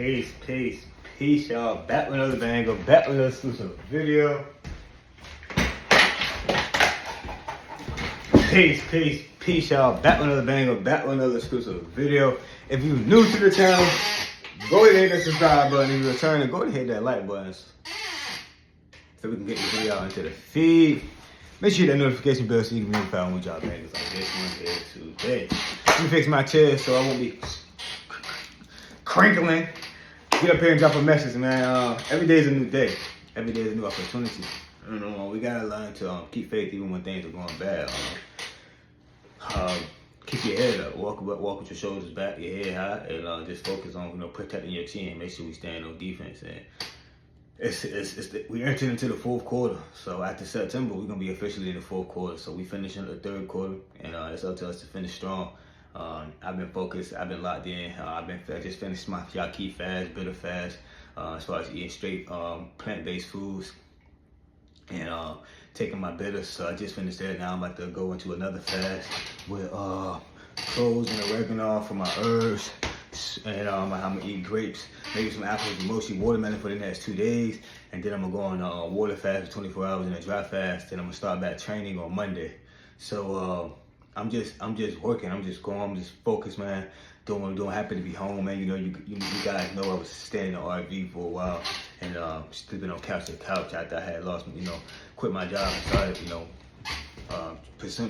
Peace, y'all. Back with another banger, back with another exclusive video. Peace, y'all. Back with another banger, back with another exclusive video. If you're new to the channel, go ahead and hit that subscribe button. If you're returning, go ahead and hit that like button so we can get this video out into the feed. Make sure you hit that notification bell so you can be notified when we drop bangers like this one here today. Let me fix my chair so I won't be crinkling. Get up here and drop a message, man. Every day is a new day. Every day is a new opportunity. We gotta learn to keep faith even when things are going bad. Keep your head up. Walk with your shoulders back, your head high, and just focus on protecting your chin. Make sure we stand on defense. And we entered into the fourth quarter. So after September, we're gonna be officially in the fourth quarter. So we finishing the third quarter, and it's up to us to finish strong. I've been focused, I've been locked in. I just finished my Yaqui fast, bitter fast, as far as eating straight plant-based foods and taking my bitters. So I just finished that. Now I'm about to go into another fast with cloves and oregano for my herbs. And I'm gonna eat grapes, maybe some apples, mostly watermelon for the next 2 days. And then I'm gonna go on a water fast for 24 hours and a dry fast. Then I'm gonna start back training on Monday. So I'm just working. I'm just focused, man. Doing happy to be home, man. You guys know I was staying in the RV for a while and sleeping on couch to couch after I had lost, quit my job and started,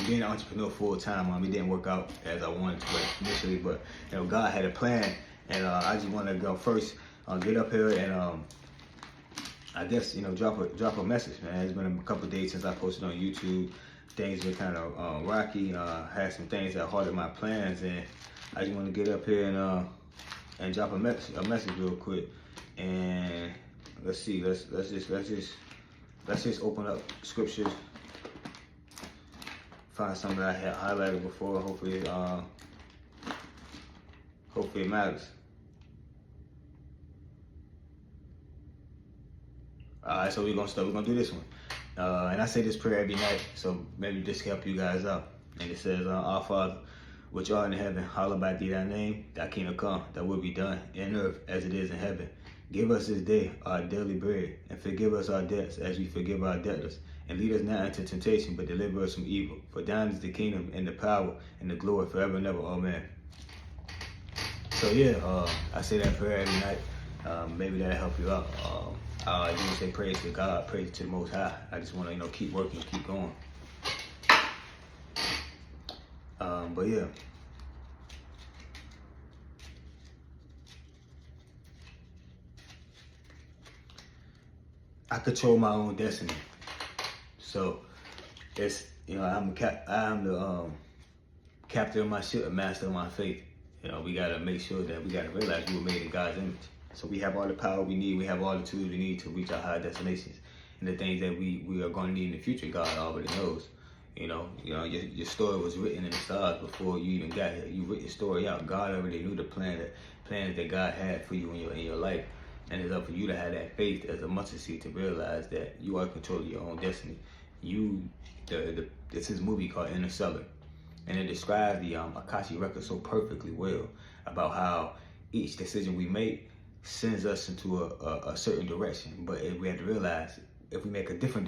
being an entrepreneur full time. It didn't work out as I wanted to initially, but God had a plan, and I just want to go first, get up here and I guess drop a message, man. It's been a couple of days since I posted on YouTube. Things been kind of rocky. Had some things that halted my plans, and I just want to get up here and drop a message real quick. And let's see. Let's just open up scriptures. Find something that I had highlighted before. Hopefully it matters. Alright, so we're gonna do this one. And I say this prayer every night, so maybe this can help you guys out. And it says, Our Father, which art in heaven, hallowed be thy name, thy kingdom come, thy will be done in earth as it is in heaven. Give us this day our daily bread, and forgive us our debts as we forgive our debtors. And lead us not into temptation, but deliver us from evil. For thine is the kingdom, and the power, and the glory forever and ever. Amen. So yeah, I say that prayer every night. Maybe that'll help you out. I just want to say praise to God, praise to the Most High. I just want to, keep working, keep going. But yeah. I control my own destiny. So it's, I'm the captain of my ship, a master of my faith. We gotta make sure that we gotta realize we were made in God's image. So we have all the power we need. We have all the tools we need to reach our high destinations. And the things that we are going to need in the future, God already knows. Your story was written in the stars before you even got here. You wrote your story out. God already knew the plans that God had for you in your life. And it's up for you to have that faith as a mustard seed to realize that you are in control of your own destiny. It's this movie called Interstellar. And it describes the Akashic Record so perfectly well about how each decision we make sends us into a certain direction, but we have to realize if we make a different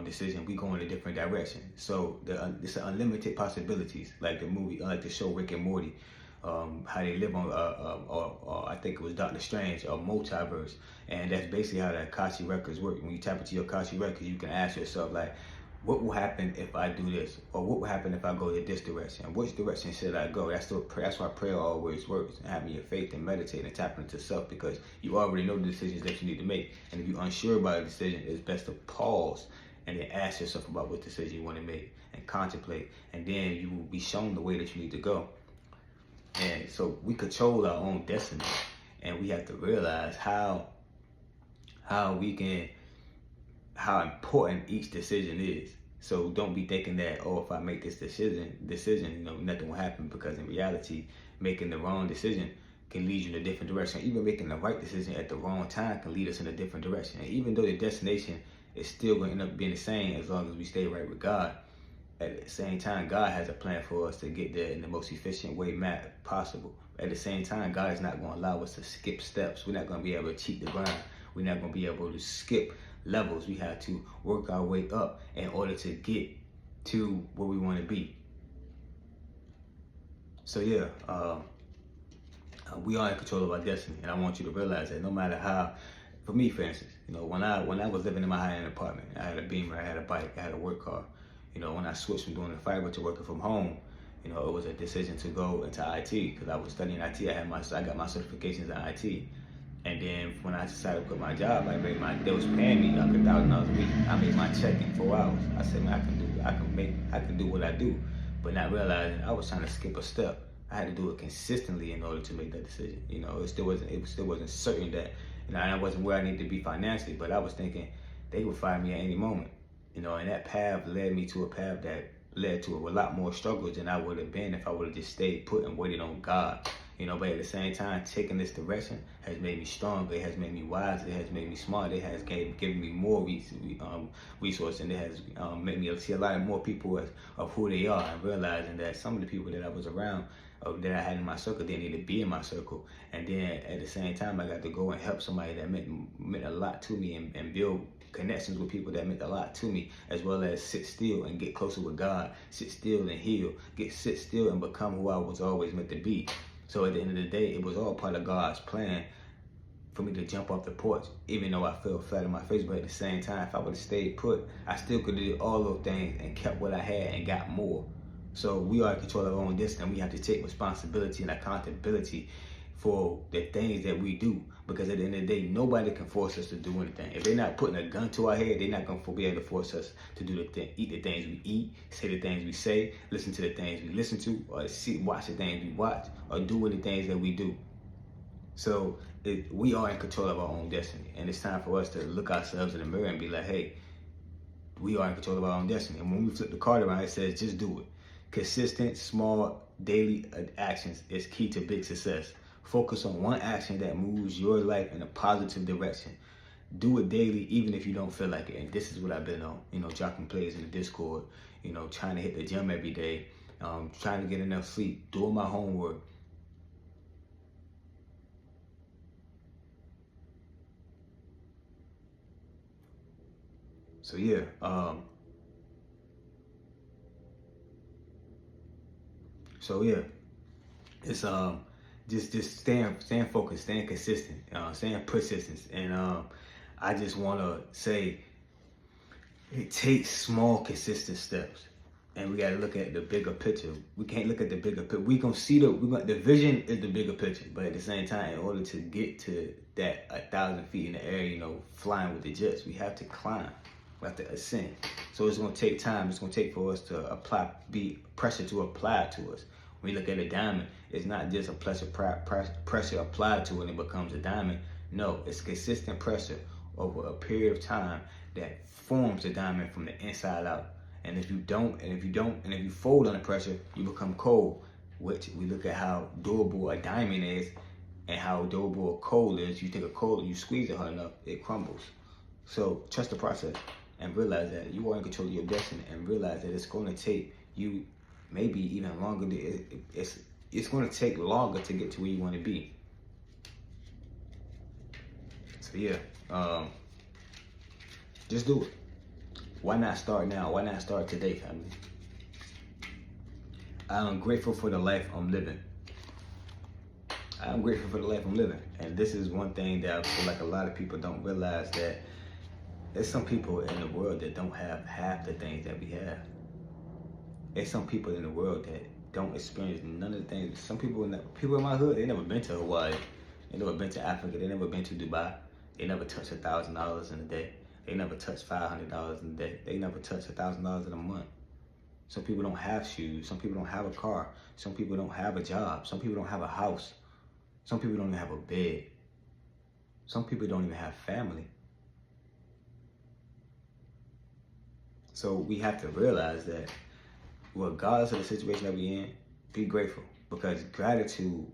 decision, we go in a different direction. So it's unlimited possibilities, like the movie, like the show Rick and Morty, how they live on, I think it was Doctor Strange, a multiverse, and that's basically how the Akashic Records work. When you tap into your Akashic Records, you can ask yourself, like, what will happen if I do this? Or what will happen if I go in this direction? Which direction should I go? That's why prayer always works. Having your faith and meditate and tapping into self, because you already know the decisions that you need to make. And if you're unsure about a decision, it's best to pause and then ask yourself about what decision you want to make and contemplate. And then you will be shown the way that you need to go. And so we control our own destiny. And we have to realize how important each decision is. So don't be thinking that, if I make this decision, nothing will happen, because in reality, making the wrong decision can lead you in a different direction. Even making the right decision at the wrong time can lead us in a different direction. And even though the destination is still going to end up being the same as long as we stay right with God, at the same time, God has a plan for us to get there in the most efficient way possible. At the same time, God is not going to allow us to skip steps. We're not going to be able to cheat the grind. We're not going to be able to skip levels. We have to work our way up in order to get to where we want to be. So yeah, we are in control of our destiny, and I want you to realize that no matter how. For me, for instance, when I was living in my high-end apartment, I had a Beamer, I had a bike, I had a work car. When I switched from doing the fiber to working from home, it was a decision to go into IT because I was studying IT. I got my certifications in IT, and then when I decided to quit my job, they was paying me like $1,000 a week. I made my check in 4 hours. I said, man, I can do what I do, but not realizing I was trying to skip a step. I had to do it consistently in order to make that decision. It still wasn't certain that. I wasn't where I needed to be financially, but I was thinking they would fire me at any moment. And that path led me to a path that led to a lot more struggles than I would have been if I would have just stayed put and waited on God. But at the same time, taking this direction has made me stronger. It has made me wise. It has made me smart. It has given me more resources, and it has made me see a lot more people of who they are, and realizing that some of the people that I was around, that I had in my circle, didn't need to be in my circle. And then at the same time, I got to go and help somebody that meant a lot to me, and build connections with people that meant a lot to me, as well as sit still and get closer with God, sit still and heal, sit still and become who I was always meant to be. So at the end of the day, it was all part of God's plan for me to jump off the porch, even though I fell flat on my face. But at the same time, if I would have stayed put, I still could have did all those things and kept what I had and got more. So we are in control of our own destiny. We have to take responsibility and accountability for the things that we do, because at the end of the day, nobody can force us to do anything. If they're not putting a gun to our head, they're not going to be able to force us to do eat the things we eat, say the things we say, listen to the things we listen to, or watch the things we watch, or do the things that we do. So we are in control of our own destiny, and it's time for us to look ourselves in the mirror and be like, hey, we are in control of our own destiny. And when we flip the card around, it says just do it. Consistent, small, daily actions is key to big success. Focus on one action that moves your life in a positive direction. Do it daily, even if you don't feel like it. And this is what I've been on, dropping plays in the Discord, trying to hit the gym every day, trying to get enough sleep, doing my homework. So yeah, it's just staying focused, staying consistent, staying persistent, and I just want to say it takes small, consistent steps, and we got to look at the bigger picture. We can't look at the bigger picture. We gonna see the vision is the bigger picture, but at the same time, in order to get to that 1,000 feet in the air, flying with the jets, we have to climb. We have to ascend. So it's going to take time. It's going to take for us to be pressure to apply to us. When you look at a diamond, it's not just a pressure applied to it and it becomes a diamond. No, it's consistent pressure over a period of time that forms a diamond from the inside out. And if you fold under pressure, you become cold, which we look at how durable a diamond is and how durable a coal is. You take a coal and you squeeze it hard enough, it crumbles. So trust the process and realize that you are in control of your destiny, and realize that it's going to take you maybe even longer. It's going to take longer to get to where you want to be. So yeah, just do it. Why not start now? Why not start today, family? I'm grateful for the life I'm living. I'm grateful for the life I'm living. And this is one thing that I feel like a lot of people don't realize, that there's some people in the world that don't have half the things that we have. There's some people in the world that don't experience none of the things. Some people in my hood, they never been to Hawaii. They never been to Africa. They never been to Dubai. They never touched $1,000 in a day. They never touched $500 in a day. They never touched $1,000 in a month. Some people don't have shoes. Some people don't have a car. Some people don't have a job. Some people don't have a house. Some people don't even have a bed. Some people don't even have family. So we have to realize that regardless of the situation that we're in, be grateful, because gratitude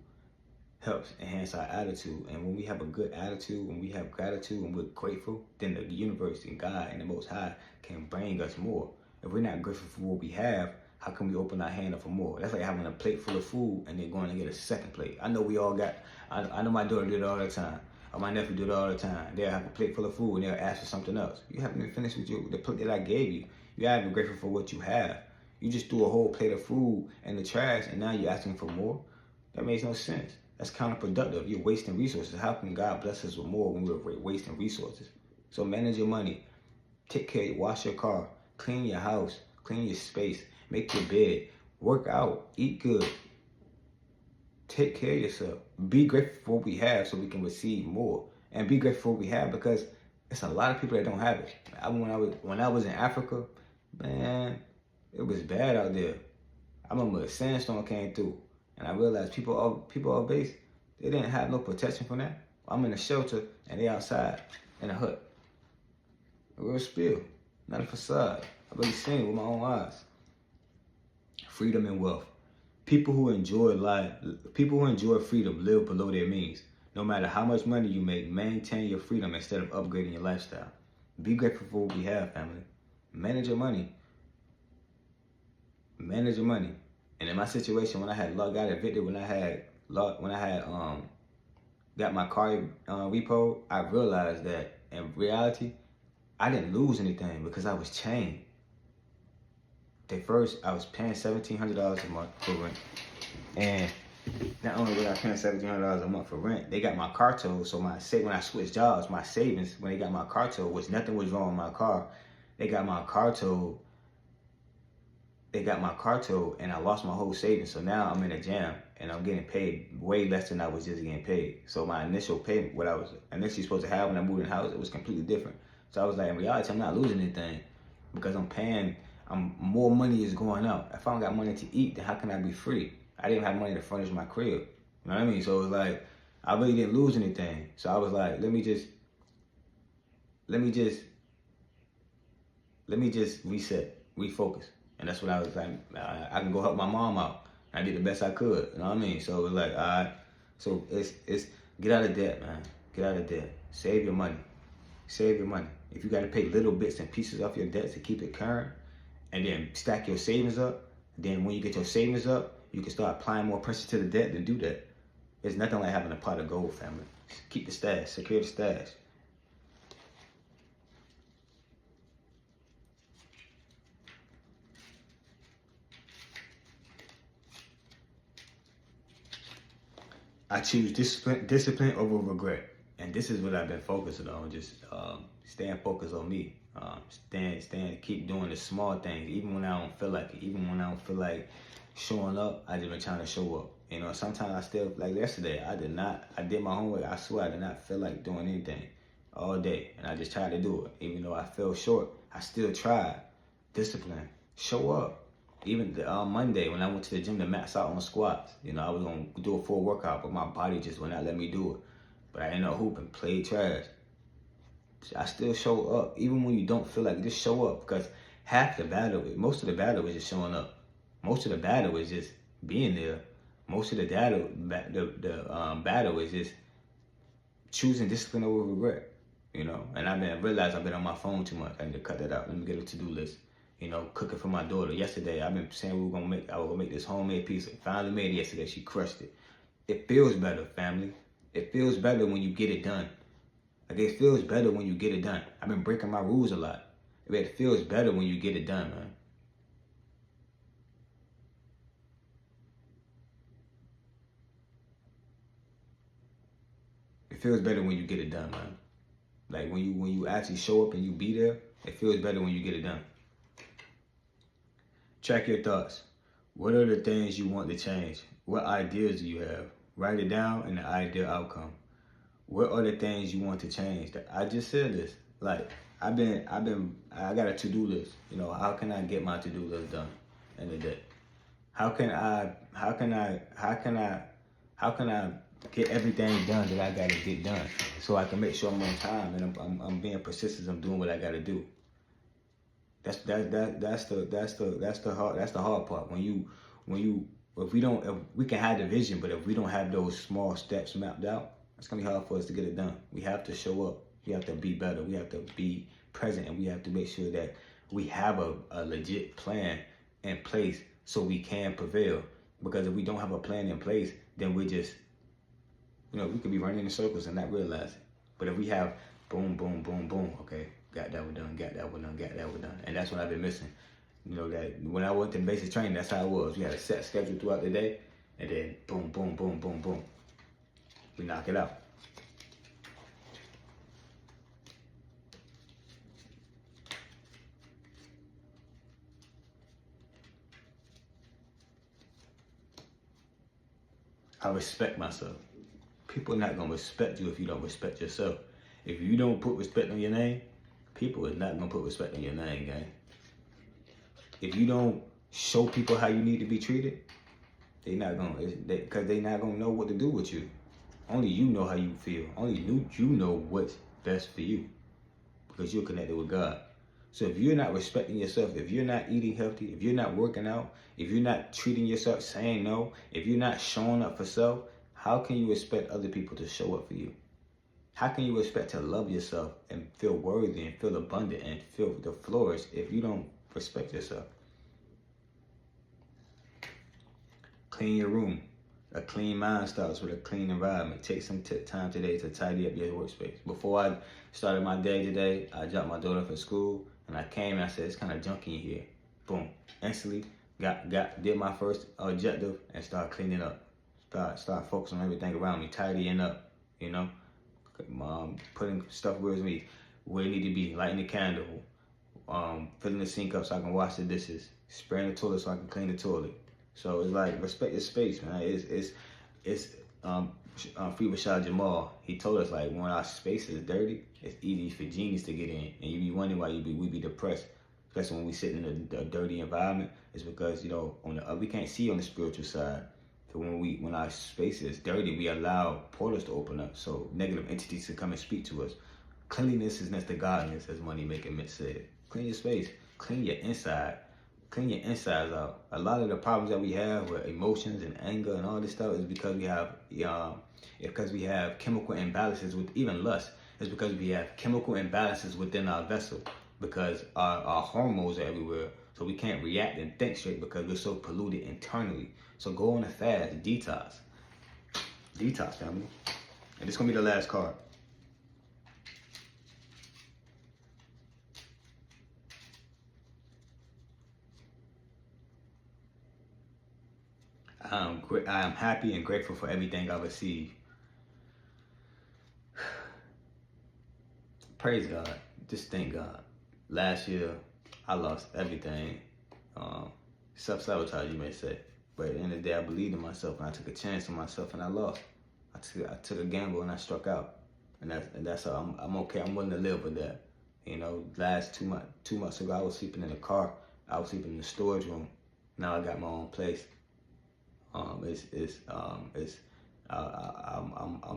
helps enhance our attitude. And when we have a good attitude, when we have gratitude and we're grateful, then the universe and God and the Most High can bring us more. If we're not grateful for what we have, how can we open our hand up for more? That's like having a plate full of food and then going to get a second plate. I know we all got, I know my daughter did it all the time. Or my nephew did it all the time. They'll have a plate full of food and they'll ask for something else. You haven't even finished with the plate that I gave you. You gotta be grateful for what you have. You just threw a whole plate of food in the trash and now you're asking for more? That makes no sense. That's counterproductive. You're wasting resources. How can God bless us with more when we're wasting resources? So manage your money. Take care. Wash your car. Clean your house. Clean your space. Make your bed. Work out. Eat good. Take care of yourself. Be grateful for what we have so we can receive more. And be grateful for what we have because it's a lot of people that don't have it. When I was in Africa, man, it was bad out there. I remember a sandstorm came through and I realized people off base, they didn't have no protection from that. I'm in a shelter and they outside in a hut. A real spill, not a facade. I've really seen it with my own eyes. Freedom and wealth. People who enjoy freedom live below their means. No matter how much money you make, maintain your freedom instead of upgrading your lifestyle. Be grateful for what we have, family. Manage your money. Manage your money. And in my situation, when I got evicted, when I got my car repo, I realized that in reality, I didn't lose anything because I was chained. At first, I was paying $1,700 a month for rent. And not only was I paying $1,700 a month for rent, they got my car towed. So when I switched jobs, my savings, when they got my car towed, which nothing was wrong with my car, they got my car towed. And I lost my whole savings. So now I'm in a jam and I'm getting paid way less than I was just getting paid. So my initial payment, what I was initially supposed to have when I moved in the house, it was completely different. So I was like, in reality, I'm not losing anything because more money is going out. If I don't got money to eat, then how can I be free? I didn't have money to furnish my crib. You know what I mean? So it was like, I really didn't lose anything. So I was like, let me just reset, refocus. And that's what I was like, I can go help my mom out. I did the best I could. You know what I mean? So it was like, all right. So it's get out of debt, man. Get out of debt. Save your money. Save your money. If you got to pay little bits and pieces off your debts to keep it current, and then stack your savings up, then when you get your savings up, you can start applying more pressure to the debt, then do that. It's nothing like having a pot of gold, family. Keep the stash, secure the stash. I choose discipline over regret. And this is what I've been focusing on, just staying focused on me. Keep doing the small things, even when I don't feel like it. Even when I don't feel like showing up, I just been trying to show up. You know, sometimes I still, like yesterday, I did my homework. I swear I did not feel like doing anything all day. And I just tried to do it. Even though I fell short, I still tried. Discipline, show up. Even Monday when I went to the gym to max out on squats, you know, I was going to do a full workout, but my body just would not let me do it. But I ended up hooping, played trash. I still show up, even when you don't feel like it. Just show up, because most of the battle is just showing up. Most of the battle is just being there. Most of the battle is just choosing discipline over regret. You know, and I've been on my phone too much. I need to cut that out. Let me get a to-do list. You know, cooking for my daughter. Yesterday, I've been saying I was gonna make this homemade pizza. Finally made it yesterday. She crushed it. It feels better, family. It feels better when you get it done. Like, it feels better when you get it done. I've been breaking my rules a lot. It feels better when you get it done, man. It feels better when you get it done, man. Like, when you actually show up and you be there, it feels better when you get it done. Track your thoughts. What are the things you want to change? What ideas do you have? Write it down and the ideal outcome. What are the things you want to change? I just said this. Like, I got a to-do list. You know, how can I get my to-do list done in the day? How can I get everything done that I gotta get done so I can make sure I'm on time and I'm being persistent. I'm doing what I gotta do. That's the hard part. If we can have the vision, but if we don't have those small steps mapped out, it's gonna be hard for us to get it done. We have to show up. We have to be better. We have to be present, and we have to make sure that we have a legit plan in place so we can prevail. Because if we don't have a plan in place, then we're just, we could be running in circles and not realize it. But if we have boom, boom, boom, boom, okay, got that one done, got that one done, got that one done. And that's what I've been missing. That when I went to basic training, that's how it was. We had a set schedule throughout the day, and then boom, boom, boom, boom, boom. We knock it out. I respect myself. People are not going to respect you if you don't respect yourself. If you don't put respect on your name, people are not going to put respect on your name, gang. If you don't show people how you need to be treated, they're not going to, because they're not going to know what to do with you. Only you know how you feel. Only you know what's best for you, because you're connected with God. So if you're not respecting yourself, if you're not eating healthy, if you're not working out, if you're not treating yourself, saying no, if you're not showing up for self, how can you expect other people to show up for you? How can you expect to love yourself and feel worthy and feel abundant and feel the flourish if you don't respect yourself? Clean your room. A clean mind starts with a clean environment. Take some time today to tidy up your workspace. Before I started my day today, I dropped my daughter for school, and I came and I said, it's kind of junky in here. Boom. Instantly did my first objective and started cleaning up. Start focusing on everything around me, tidying up, putting stuff where it need to be, lighting the candle, filling the sink up so I can wash the dishes, spraying the toilet so I can clean the toilet. So it's like, respect your space, man. It's Free Rashad Jamal. He told us, like, when our space is dirty, it's easy for genies to get in, and you be wondering why we be depressed, especially when we sit in a dirty environment. It's because we can't see on the spiritual side. So when our space is dirty, we allow portals to open up, so negative entities to come and speak to us. Cleanliness is next to godliness, as Money Maker Mitch said. Clean your space, clean your inside. Clean your insides out. A lot of the problems that we have with emotions and anger and all this stuff is because we have chemical imbalances with even lust. It's because we have chemical imbalances within our vessel, because our hormones are everywhere. So we can't react and think straight because we're so polluted internally. So go on a fast, detox. Detox, family. And this is going to be the last card. I am happy and grateful for everything I received. Praise God. Just thank God. Last year, I lost everything. Self-sabotage, you may say. But at the end of the day, I believed in myself, and I took a chance on myself, and I lost. I took a gamble, and I struck out. And that's how I'm okay. I'm willing to live with that. Last 2 months ago, I was sleeping in a car. I was sleeping in the storage room. Now I got my own place. I'm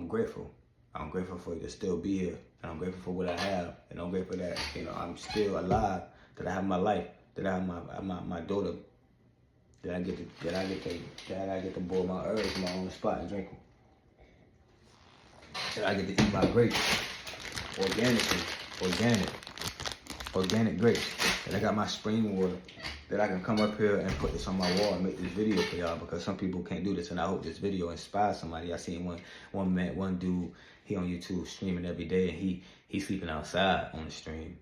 grateful. I'm grateful for to still be here, and I'm grateful for what I have, and I'm grateful that I'm still alive, that I have my life, that I have my daughter, that I get to boil my herbs in my own spot and drink them, that I get to eat my grapes, organic grapes, that I got my spring water, that I can come up here and put this on my wall and make this video for y'all, because some people can't do this, and I hope this video inspires somebody. I seen one dude, he on YouTube streaming every day, and he's sleeping outside on the stream.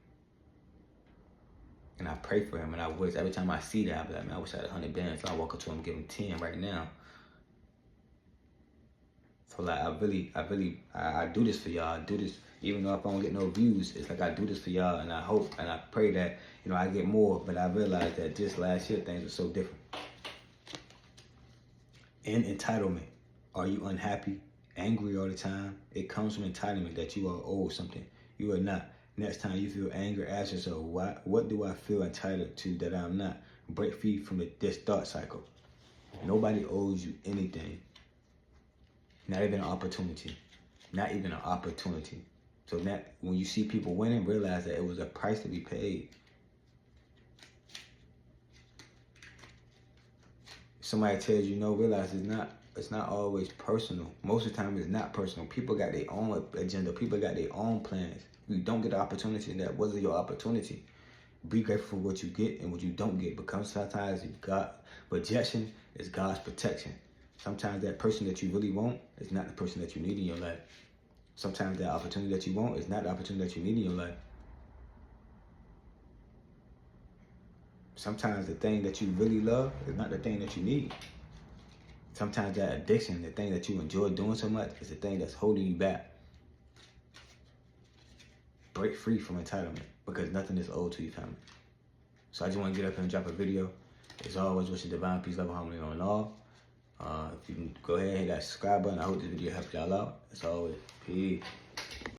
And I pray for him, and I wish, every time I see that, I be like, man, I wish I had 100 bands. So I walk up to him and give him 10 right now. So like, I do this for y'all. I do this, even though if I don't get no views, it's like I do this for y'all, and I hope and I pray that, I get more. But I realized that just last year, things were so different. In entitlement, are you unhappy, angry all the time? It comes from entitlement that you are owed something. You are not. Next time you feel anger, ask yourself, what do I feel entitled to that I'm not? Break free from this thought cycle. Nobody owes you anything. Not even an opportunity. Not even an opportunity. So that when you see people winning, realize that it was a price to be paid. Somebody tells you no, realize it's not always personal. Most of the time it's not personal. People got their own agenda. People got their own plans. You don't get the opportunity, that wasn't your opportunity. Be grateful for what you get and what you don't get, because sometimes rejection is God's protection. Sometimes that person that you really want is not the person that you need in your life. Sometimes that opportunity that you want is not the opportunity that you need in your life. Sometimes the thing that you really love is not the thing that you need. Sometimes that addiction, the thing that you enjoy doing so much, is the thing that's holding you back. Break free from entitlement, because nothing is owed to you, family. So I just want to get up here and drop a video. As always, wishing divine peace, love, and harmony on all. If you can go ahead and hit that subscribe button, I hope this video helped y'all out. As always, peace.